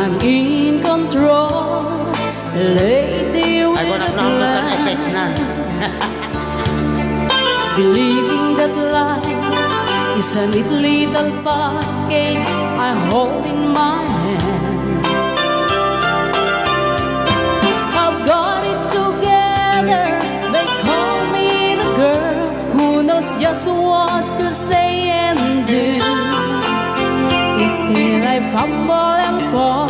I'm in control, lady with a plan. Believing that life is a neat little package I hold in my hand. I've got it together, they call me the girl who knows just what to say and do. Still I fumble and fall,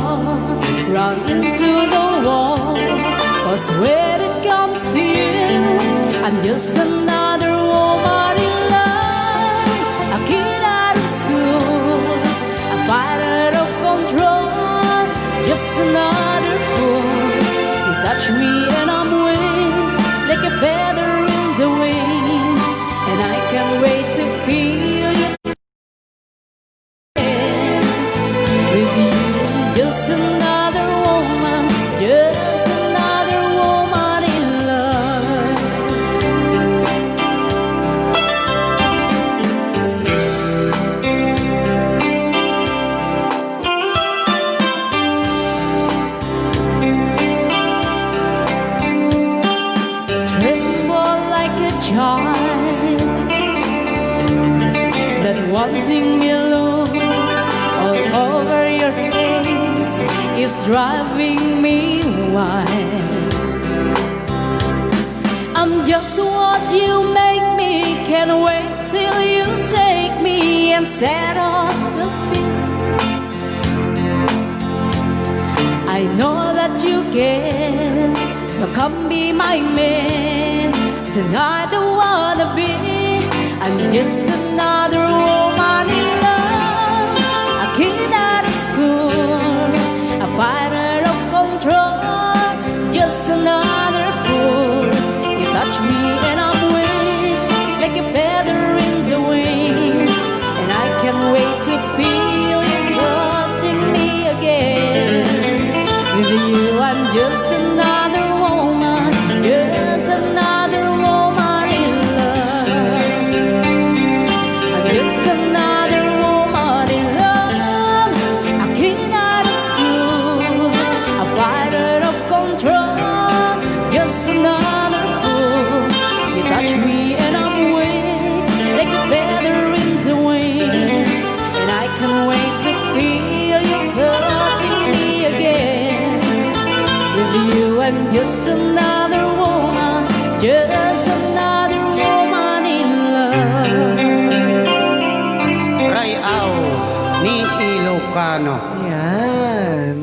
run into the wall, 'cause when it comes to you, I'm just another woman in love, a kid out of school, a fighter of control, just another fool. You touch me and I'm weak, like a feather in the wind, and I can't wait to feel you. Just another woman, just another woman in love. Tremble like a child, that wanting me alone all over your face is driving me wild. I'm just what you make me, can't wait till you take me and set on the field. I know that you can, so come be my man. Tonight I wanna be, I'm just another woman in love, a kid out of school, a fighter of control, just another fool. You touch me and I'm weak, like a feather in the wind, and I can't wait to feel you touching me again. With you I'm just another woman, just another woman in love. I'm just another woman in love, a kid out of school, a fighter of control, just another fool. You touch me and I'm weak, like a feather in the wind, and I can't wait to feel you touching me again. With you I'm just another woman, just another woman in love. Rayaw ni Ilocano. Yan.